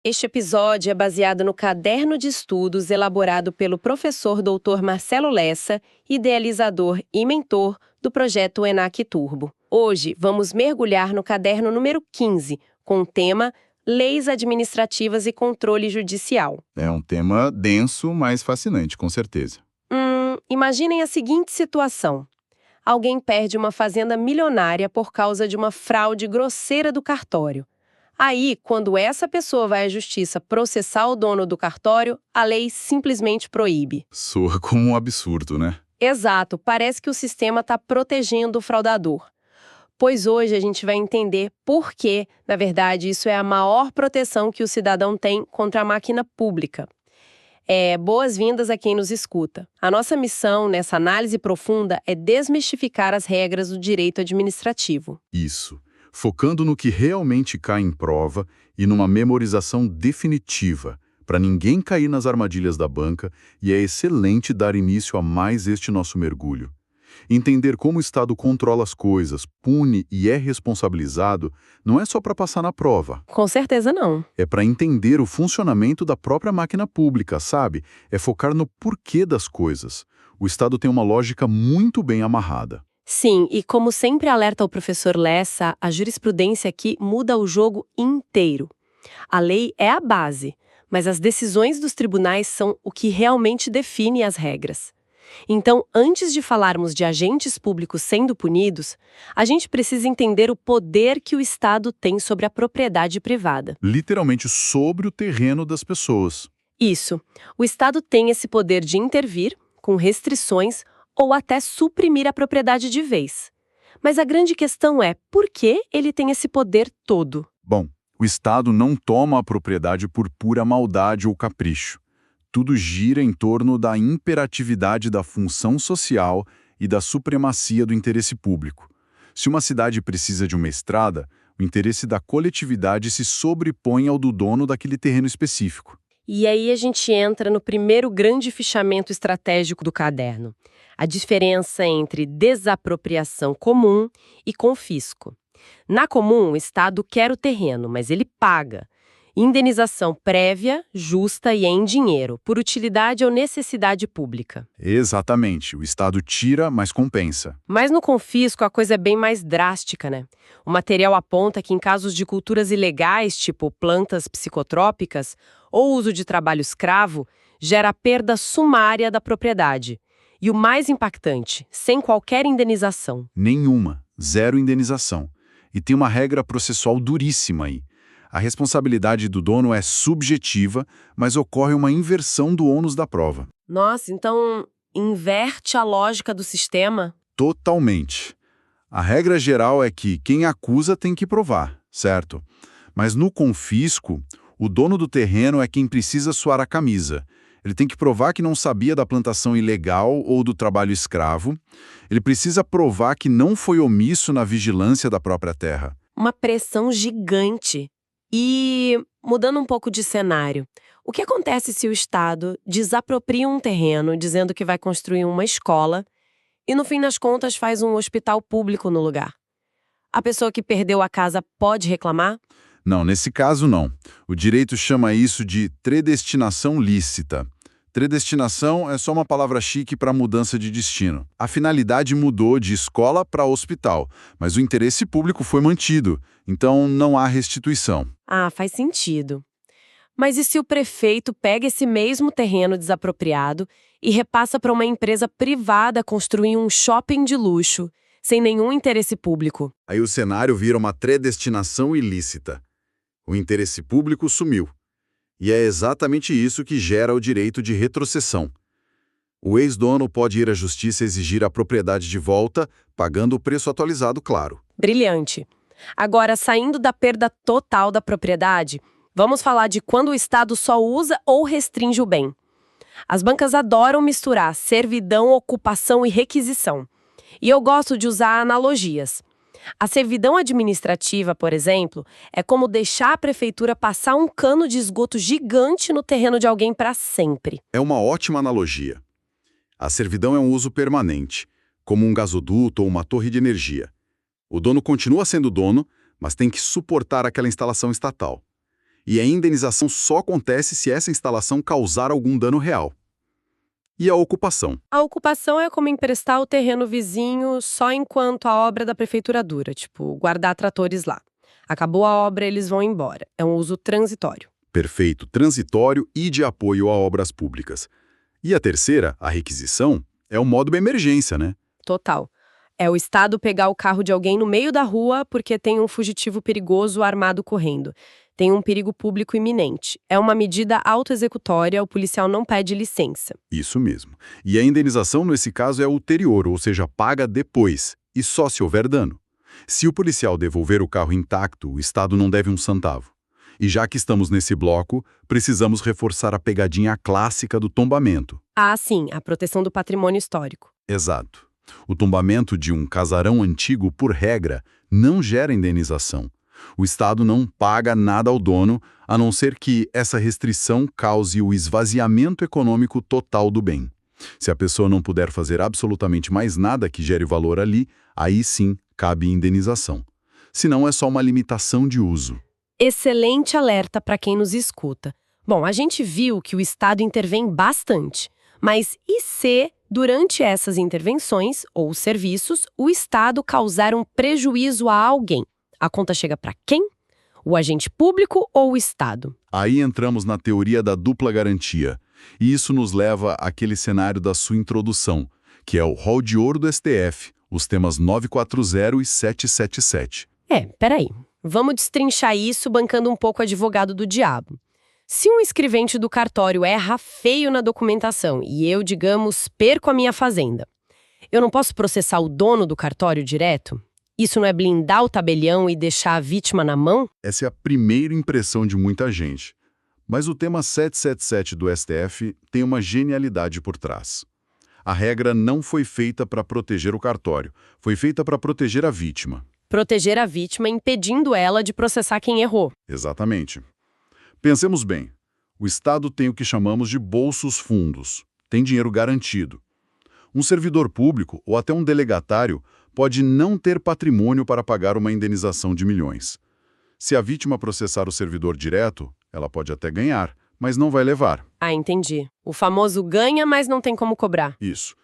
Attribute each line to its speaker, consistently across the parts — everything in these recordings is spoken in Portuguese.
Speaker 1: Este episódio é baseado no caderno de estudos elaborado pelo professor Dr. Marcelo Lessa, idealizador e mentor do projeto ENAC Turbo. Hoje, vamos mergulhar no caderno número 15, com o tema Leis Administrativas e Controle Judicial.
Speaker 2: É um tema denso, mas fascinante, com certeza.
Speaker 1: Imaginem a seguinte situação. Alguém perde uma fazenda milionária por causa de uma fraude grosseira do cartório. Aí, quando essa pessoa vai à justiça processar o dono do cartório, a lei simplesmente proíbe.
Speaker 2: Soa como um absurdo, né?
Speaker 1: Exato, parece que o sistema está protegendo o fraudador. Pois hoje a gente vai entender por que, na verdade, isso é a maior proteção que o cidadão tem contra a máquina pública. Boas-vindas a quem nos escuta. A nossa missão nessa análise profunda é desmistificar as regras do direito administrativo.
Speaker 2: Isso. Focando no que realmente cai em prova e numa memorização definitiva, para ninguém cair nas armadilhas da banca, e é excelente dar início a mais este nosso mergulho. Entender como o Estado controla as coisas, pune e é responsabilizado, não é só para passar na prova.
Speaker 1: Com certeza não.
Speaker 2: É para entender o funcionamento da própria máquina pública, sabe? É focar no porquê das coisas. O Estado tem uma lógica muito bem amarrada.
Speaker 1: Sim, e como sempre alerta o professor Lessa, a jurisprudência aqui muda o jogo inteiro. A lei é a base, mas as decisões dos tribunais são o que realmente define as regras. Então, antes de falarmos de agentes públicos sendo punidos, a gente precisa entender o poder que o Estado tem sobre a propriedade privada.
Speaker 2: Literalmente sobre o terreno das pessoas.
Speaker 1: Isso. O Estado tem esse poder de intervir, com restrições, ou até suprimir a propriedade de vez. Mas a grande questão é, por que ele tem esse poder todo?
Speaker 2: Bom, o Estado não toma a propriedade por pura maldade ou capricho. Tudo gira em torno da imperatividade da função social e da supremacia do interesse público. Se uma cidade precisa de uma estrada, o interesse da coletividade se sobrepõe ao do dono daquele terreno específico.
Speaker 1: E aí a gente entra no primeiro grande fichamento estratégico do caderno. A diferença entre desapropriação comum e confisco. Na comum, o Estado quer o terreno, mas ele paga. Indenização prévia, justa e em dinheiro, por utilidade ou necessidade pública.
Speaker 2: Exatamente. O Estado tira, mas compensa.
Speaker 1: Mas no confisco a coisa é bem mais drástica, né? O material aponta que em casos de culturas ilegais, tipo plantas psicotrópicas ou uso de trabalho escravo, gera perda sumária da propriedade. E o mais impactante, sem qualquer indenização.
Speaker 2: Nenhuma. Zero indenização. E tem uma regra processual duríssima aí. A responsabilidade do dono é subjetiva, mas ocorre uma inversão do ônus da prova.
Speaker 1: Nossa, então inverte a lógica do sistema?
Speaker 2: Totalmente. A regra geral é que quem acusa tem que provar, certo? Mas no confisco, o dono do terreno é quem precisa suar a camisa. Ele tem que provar que não sabia da plantação ilegal ou do trabalho escravo. Ele precisa provar que não foi omisso na vigilância da própria terra.
Speaker 1: Uma pressão gigante. E, mudando um pouco de cenário, o que acontece se o Estado desapropria um terreno dizendo que vai construir uma escola e, no fim das contas, faz um hospital público no lugar? A pessoa que perdeu a casa pode reclamar?
Speaker 2: Não, nesse caso não. O direito chama isso de predestinação lícita. Predestinação é só uma palavra chique para mudança de destino. A finalidade mudou de escola para hospital, mas o interesse público foi mantido, então não há restituição.
Speaker 1: Ah, faz sentido. Mas e se o prefeito pega esse mesmo terreno desapropriado e repassa para uma empresa privada construir um shopping de luxo, sem nenhum interesse público?
Speaker 2: Aí o cenário vira uma predestinação ilícita. O interesse público sumiu. E é exatamente isso que gera o direito de retrocessão. O ex-dono pode ir à justiça exigir a propriedade de volta, pagando o preço atualizado, claro.
Speaker 1: Brilhante. Agora, saindo da perda total da propriedade, vamos falar de quando o Estado só usa ou restringe o bem. As bancas adoram misturar servidão, ocupação e requisição. E eu gosto de usar analogias. A servidão administrativa, por exemplo, é como deixar a prefeitura passar um cano de esgoto gigante no terreno de alguém para sempre.
Speaker 2: É uma ótima analogia. A servidão é um uso permanente, como um gasoduto ou uma torre de energia. O dono continua sendo dono, mas tem que suportar aquela instalação estatal. E a indenização só acontece se essa instalação causar algum dano real. E a ocupação?
Speaker 1: A ocupação é como emprestar o terreno vizinho só enquanto a obra da prefeitura dura, tipo, guardar tratores lá. Acabou a obra, eles vão embora. É um uso transitório.
Speaker 2: Perfeito, transitório e de apoio a obras públicas. E a terceira, a requisição, é o modo emergência, né?
Speaker 1: Total. É o Estado pegar o carro de alguém no meio da rua porque tem um fugitivo perigoso armado correndo. Tem um perigo público iminente. É uma medida autoexecutória, o policial não pede licença.
Speaker 2: Isso mesmo. E a indenização, nesse caso, é ulterior, ou seja, paga depois, e só se houver dano. Se o policial devolver o carro intacto, o Estado não deve um centavo. E já que estamos nesse bloco, precisamos reforçar a pegadinha clássica do tombamento.
Speaker 1: Ah, sim, a proteção do patrimônio histórico.
Speaker 2: Exato. O tombamento de um casarão antigo, por regra, não gera indenização. O Estado não paga nada ao dono, a não ser que essa restrição cause o esvaziamento econômico total do bem. Se a pessoa não puder fazer absolutamente mais nada que gere valor ali, aí sim cabe indenização. Senão é só uma limitação de uso.
Speaker 1: Excelente alerta para quem nos escuta. Bom, a gente viu que o Estado intervém bastante, mas e se, durante essas intervenções ou serviços, o Estado causar um prejuízo a alguém? A conta chega para quem? O agente público ou o Estado?
Speaker 2: Aí entramos na teoria da dupla garantia. E isso nos leva àquele cenário da sua introdução, que é o rol de ouro do STF, os temas 940 e 777.
Speaker 1: Peraí. Vamos destrinchar isso bancando um pouco advogado do diabo. Se um escrevente do cartório erra feio na documentação e eu, digamos, perco a minha fazenda, eu não posso processar o dono do cartório direto? Isso não é blindar o tabelião e deixar a vítima na mão?
Speaker 2: Essa é a primeira impressão de muita gente. Mas o tema 777 do STF tem uma genialidade por trás. A regra não foi feita para proteger o cartório, foi feita para proteger a vítima.
Speaker 1: Proteger a vítima impedindo ela de processar quem errou.
Speaker 2: Exatamente. Pensemos bem, o Estado tem o que chamamos de bolsos-fundos, tem dinheiro garantido. Um servidor público ou até um delegatário pode não ter patrimônio para pagar uma indenização de milhões. Se a vítima processar o servidor direto, ela pode até ganhar, mas não vai levar.
Speaker 1: Ah, entendi. O famoso ganha, mas não tem como cobrar.
Speaker 2: Isso.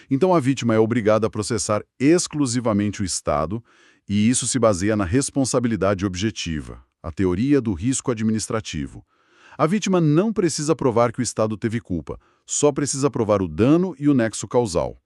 Speaker 2: Então a vítima é obrigada a processar exclusivamente o Estado, e isso se baseia na responsabilidade objetiva, a teoria do risco administrativo. A vítima não precisa provar que o Estado teve culpa, só precisa provar o dano e o nexo causal.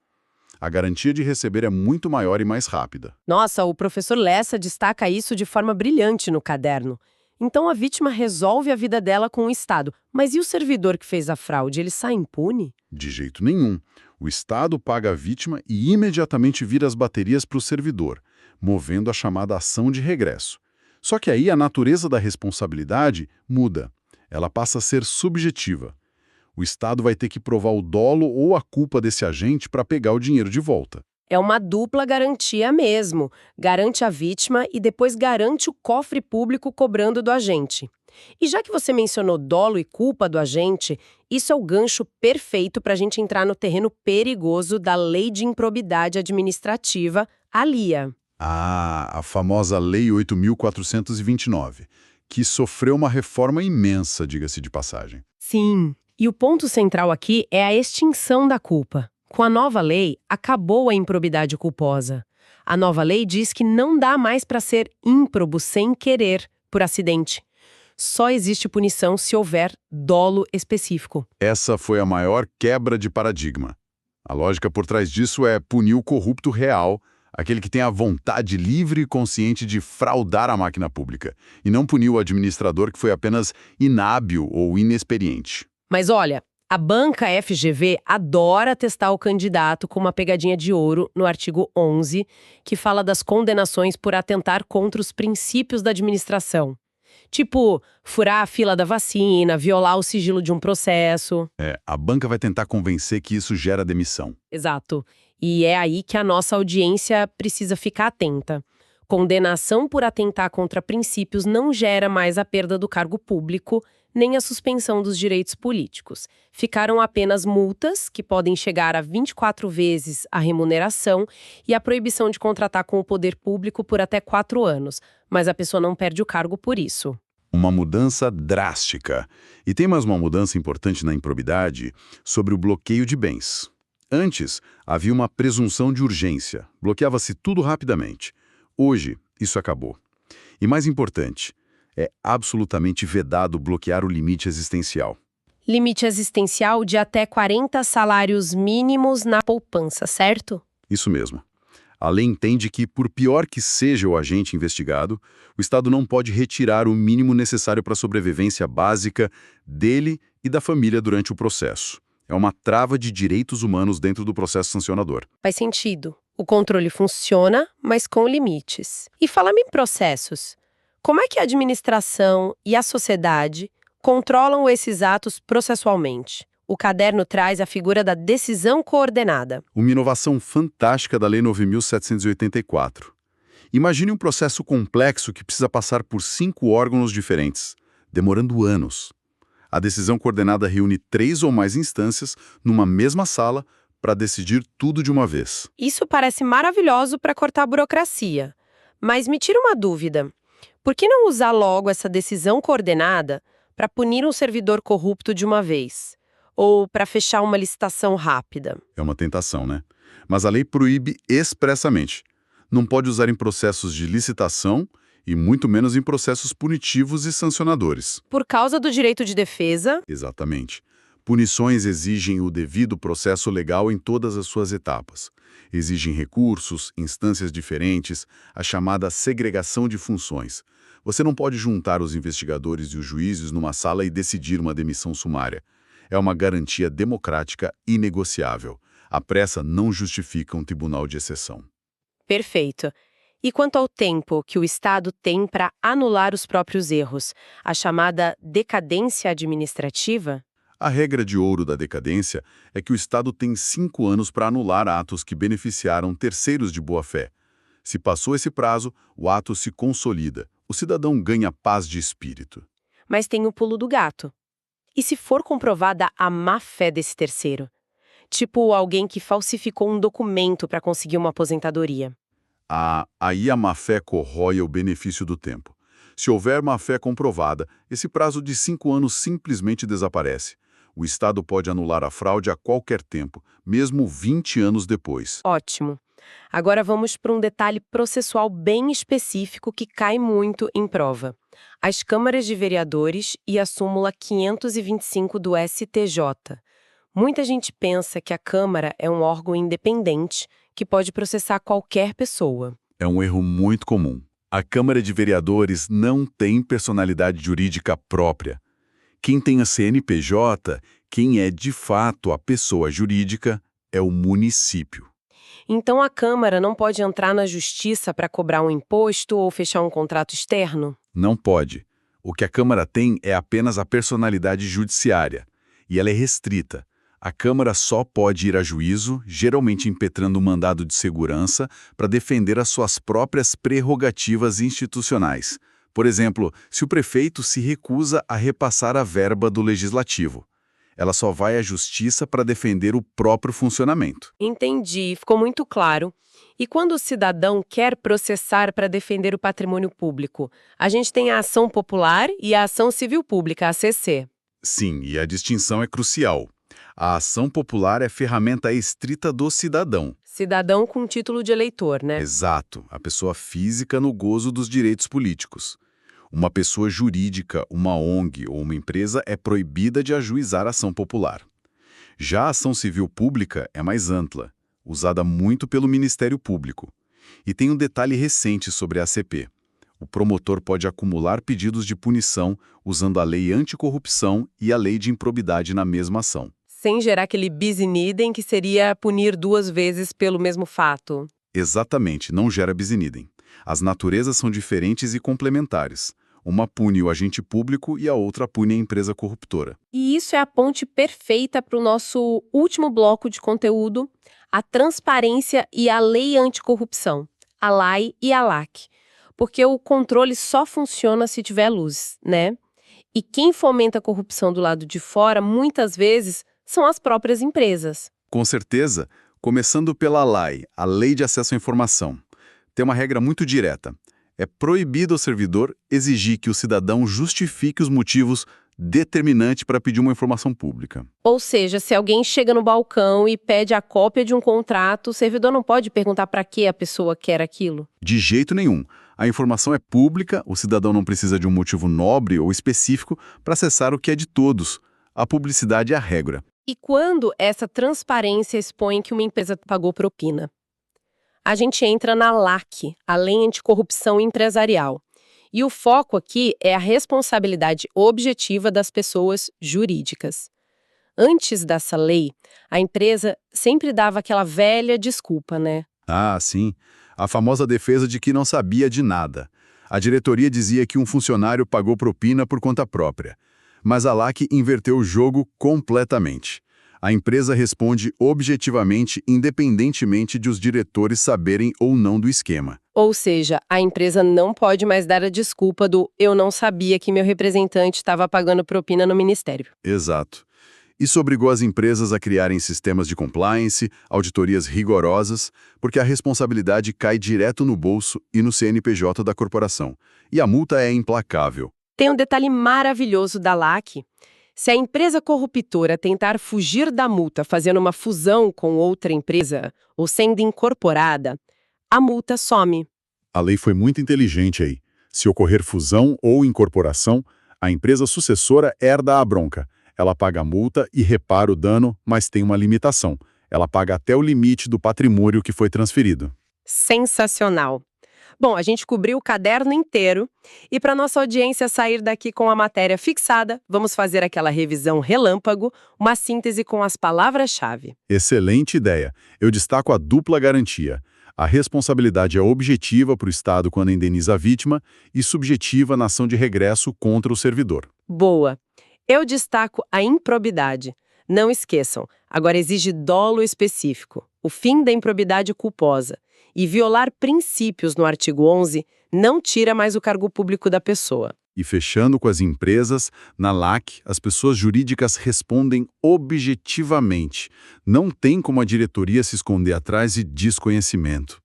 Speaker 2: A garantia de receber é muito maior e mais rápida.
Speaker 1: Nossa, o professor Lessa destaca isso de forma brilhante no caderno. Então a vítima resolve a vida dela com o Estado. Mas e o servidor que fez a fraude, ele sai impune?
Speaker 2: De jeito nenhum. O Estado paga a vítima e imediatamente vira as baterias para o servidor, movendo a chamada ação de regresso. Só que aí a natureza da responsabilidade muda. Ela passa a ser subjetiva. O Estado vai ter que provar o dolo ou a culpa desse agente para pegar o dinheiro de volta.
Speaker 1: É uma dupla garantia mesmo. Garante a vítima e depois garante o cofre público cobrando do agente. E já que você mencionou dolo e culpa do agente, isso é o gancho perfeito para a gente entrar no terreno perigoso da Lei de Improbidade Administrativa, a LIA.
Speaker 2: Ah, a famosa Lei 8.429, que sofreu uma reforma imensa, diga-se de passagem.
Speaker 1: Sim. E o ponto central aqui é a extinção da culpa. Com a nova lei, acabou a improbidade culposa. A nova lei diz que não dá mais para ser ímprobo sem querer, por acidente. Só existe punição se houver dolo específico.
Speaker 2: Essa foi a maior quebra de paradigma. A lógica por trás disso é punir o corrupto real, aquele que tem a vontade livre e consciente de fraudar a máquina pública, e não punir o administrador que foi apenas inábil ou inexperiente.
Speaker 1: Mas olha, a banca FGV adora testar o candidato com uma pegadinha de ouro no artigo 11, que fala das condenações por atentar contra os princípios da administração. Tipo, furar a fila da vacina, violar o sigilo de um processo.
Speaker 2: A banca vai tentar convencer que isso gera demissão.
Speaker 1: Exato. E é aí que a nossa audiência precisa ficar atenta. Condenação por atentar contra princípios não gera mais a perda do cargo público, nem a suspensão dos direitos políticos. Ficaram apenas multas, que podem chegar a 24 vezes a remuneração, e a proibição de contratar com o poder público por até 4 anos, mas a pessoa não perde o cargo por isso.
Speaker 2: Uma mudança drástica. E tem mais uma mudança importante na improbidade sobre o bloqueio de bens. Antes, havia uma presunção de urgência, bloqueava-se tudo rapidamente. Hoje, isso acabou. E mais importante, é absolutamente vedado bloquear o limite existencial.
Speaker 1: Limite existencial de até 40 salários mínimos na poupança, certo?
Speaker 2: Isso mesmo. A lei entende que, por pior que seja o agente investigado, o Estado não pode retirar o mínimo necessário para a sobrevivência básica dele e da família durante o processo. É uma trava de direitos humanos dentro do processo sancionador.
Speaker 1: Faz sentido. O controle funciona, mas com limites. E falando em processos, como é que a administração e a sociedade controlam esses atos processualmente? O caderno traz a figura da decisão coordenada.
Speaker 2: Uma inovação fantástica da Lei 9.784. Imagine um processo complexo que precisa passar por 5 órgãos diferentes, demorando anos. A decisão coordenada reúne 3 ou mais instâncias numa mesma sala para decidir tudo de uma vez.
Speaker 1: Isso parece maravilhoso para cortar a burocracia. Mas me tira uma dúvida. Por que não usar logo essa decisão coordenada para punir um servidor corrupto de uma vez? Ou para fechar uma licitação rápida?
Speaker 2: É uma tentação, né? Mas a lei proíbe expressamente. Não pode usar em processos de licitação e muito menos em processos punitivos e sancionadores.
Speaker 1: Por causa do direito de defesa?
Speaker 2: Exatamente. Punições exigem o devido processo legal em todas as suas etapas. Exigem recursos, instâncias diferentes, a chamada segregação de funções. Você não pode juntar os investigadores e os juízes numa sala e decidir uma demissão sumária. É uma garantia democrática inegociável. A pressa não justifica um tribunal de exceção.
Speaker 1: Perfeito. E quanto ao tempo que o Estado tem para anular os próprios erros, a chamada decadência administrativa?
Speaker 2: A regra de ouro da decadência é que o Estado tem 5 anos para anular atos que beneficiaram terceiros de boa-fé. Se passou esse prazo, o ato se consolida. O cidadão ganha paz de espírito.
Speaker 1: Mas tem o pulo do gato. E se for comprovada a má-fé desse terceiro? Tipo alguém que falsificou um documento para conseguir uma aposentadoria.
Speaker 2: Aí a má-fé corrói o benefício do tempo. Se houver má-fé comprovada, esse prazo de 5 anos simplesmente desaparece. O Estado pode anular a fraude a qualquer tempo, mesmo 20 anos depois.
Speaker 1: Ótimo. Agora vamos para um detalhe processual bem específico que cai muito em prova. As câmaras de vereadores e a súmula 525 do STJ. Muita gente pensa que a Câmara é um órgão independente que pode processar qualquer pessoa.
Speaker 2: É um erro muito comum. A Câmara de Vereadores não tem personalidade jurídica própria. Quem tem a CNPJ, quem é de fato a pessoa jurídica, é o município.
Speaker 1: Então a Câmara não pode entrar na Justiça para cobrar um imposto ou fechar um contrato externo?
Speaker 2: Não pode. O que a Câmara tem é apenas a personalidade judiciária. E ela é restrita. A Câmara só pode ir a juízo, geralmente impetrando um mandado de segurança, para defender as suas próprias prerrogativas institucionais. Por exemplo, se o prefeito se recusa a repassar a verba do legislativo. Ela só vai à justiça para defender o próprio funcionamento.
Speaker 1: Entendi, ficou muito claro. E quando o cidadão quer processar para defender o patrimônio público, a gente tem a ação popular e a ação civil pública, a ACC.
Speaker 2: Sim, e a distinção é crucial. A ação popular é ferramenta estrita do cidadão.
Speaker 1: Cidadão com título de eleitor, né?
Speaker 2: Exato, a pessoa física no gozo dos direitos políticos. Uma pessoa jurídica, uma ONG ou uma empresa é proibida de ajuizar ação popular. Já a ação civil pública é mais ampla, usada muito pelo Ministério Público. E tem um detalhe recente sobre a ACP. O promotor pode acumular pedidos de punição usando a lei anticorrupção e a lei de improbidade na mesma ação.
Speaker 1: Sem gerar aquele bis in idem que seria punir 2 vezes pelo mesmo fato.
Speaker 2: Exatamente, não gera bis in idem. As naturezas são diferentes e complementares. Uma pune o agente público e a outra pune a empresa corruptora.
Speaker 1: E isso é a ponte perfeita para o nosso último bloco de conteúdo, a transparência e a lei anticorrupção, a LAI e a LAC. Porque o controle só funciona se tiver luz, né? E quem fomenta a corrupção do lado de fora, muitas vezes, são as próprias empresas.
Speaker 2: Com certeza, começando pela LAI, a Lei de Acesso à Informação. Tem uma regra muito direta. É proibido ao servidor exigir que o cidadão justifique os motivos determinantes para pedir uma informação pública.
Speaker 1: Ou seja, se alguém chega no balcão e pede a cópia de um contrato, o servidor não pode perguntar para que a pessoa quer aquilo?
Speaker 2: De jeito nenhum. A informação é pública, o cidadão não precisa de um motivo nobre ou específico para acessar o que é de todos. A publicidade é a regra.
Speaker 1: E quando essa transparência expõe que uma empresa pagou propina? A gente entra na LAC, a Lei Anticorrupção Empresarial. E o foco aqui é a responsabilidade objetiva das pessoas jurídicas. Antes dessa lei, a empresa sempre dava aquela velha desculpa, né?
Speaker 2: Ah, sim. A famosa defesa de que não sabia de nada. A diretoria dizia que um funcionário pagou propina por conta própria. Mas a LAC inverteu o jogo completamente. A empresa responde objetivamente, independentemente de os diretores saberem ou não do esquema.
Speaker 1: Ou seja, a empresa não pode mais dar a desculpa do "eu não sabia que meu representante estava pagando propina no ministério".
Speaker 2: Exato. Isso obrigou as empresas a criarem sistemas de compliance, auditorias rigorosas, porque a responsabilidade cai direto no bolso e no CNPJ da corporação. E a multa é implacável.
Speaker 1: Tem um detalhe maravilhoso da LAC. Se a empresa corruptora tentar fugir da multa fazendo uma fusão com outra empresa ou sendo incorporada, a multa some.
Speaker 2: A lei foi muito inteligente aí. Se ocorrer fusão ou incorporação, a empresa sucessora herda a bronca. Ela paga a multa e repara o dano, mas tem uma limitação. Ela paga até o limite do patrimônio que foi transferido.
Speaker 1: Sensacional! Bom, a gente cobriu o caderno inteiro e para nossa audiência sair daqui com a matéria fixada, vamos fazer aquela revisão relâmpago, uma síntese com as palavras-chave.
Speaker 2: Excelente ideia. Eu destaco a dupla garantia. A responsabilidade é objetiva para o Estado quando indeniza a vítima e subjetiva na ação de regresso contra o servidor.
Speaker 1: Boa! Eu destaco a improbidade. Não esqueçam, agora exige dolo específico, o fim da improbidade culposa. E violar princípios no artigo 11 não tira mais o cargo público da pessoa.
Speaker 2: E fechando com as empresas, na LAC, as pessoas jurídicas respondem objetivamente. Não tem como a diretoria se esconder atrás de desconhecimento.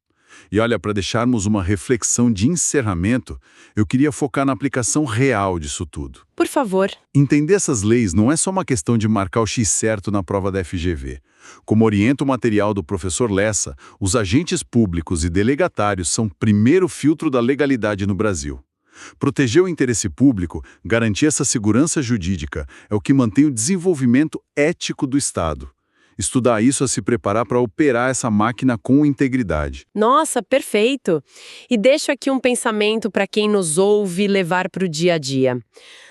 Speaker 2: E olha, para deixarmos uma reflexão de encerramento, eu queria focar na aplicação real disso tudo.
Speaker 1: Por favor.
Speaker 2: Entender essas leis não é só uma questão de marcar o X certo na prova da FGV. Como orienta o material do professor Lessa, os agentes públicos e delegatários são o primeiro filtro da legalidade no Brasil. Proteger o interesse público, garantir essa segurança jurídica, é o que mantém o desenvolvimento ético do Estado. Estudar isso é se preparar para operar essa máquina com integridade.
Speaker 1: Nossa, perfeito! E deixo aqui um pensamento para quem nos ouve levar para o dia a dia.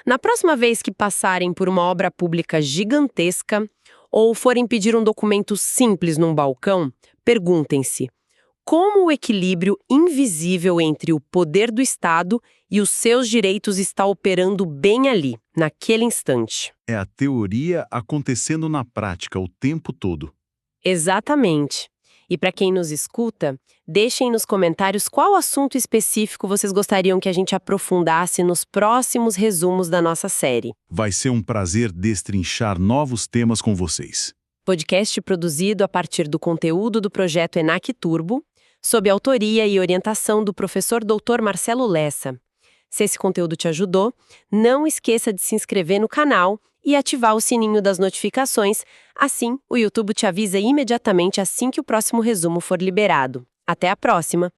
Speaker 1: Na próxima vez que passarem por uma obra pública gigantesca ou forem pedir um documento simples num balcão, perguntem-se: como o equilíbrio invisível entre o poder do Estado e os seus direitos está operando bem ali, naquele instante?
Speaker 2: É a teoria acontecendo na prática o tempo todo.
Speaker 1: Exatamente. E para quem nos escuta, deixem nos comentários qual assunto específico vocês gostariam que a gente aprofundasse nos próximos resumos da nossa série.
Speaker 2: Vai ser um prazer destrinchar novos temas com vocês.
Speaker 1: Podcast produzido a partir do conteúdo do projeto ENAC Turbo, sob autoria e orientação do professor Dr. Marcelo Lessa. Se esse conteúdo te ajudou, não esqueça de se inscrever no canal e ativar o sininho das notificações, assim o YouTube te avisa imediatamente assim que o próximo resumo for liberado. Até a próxima!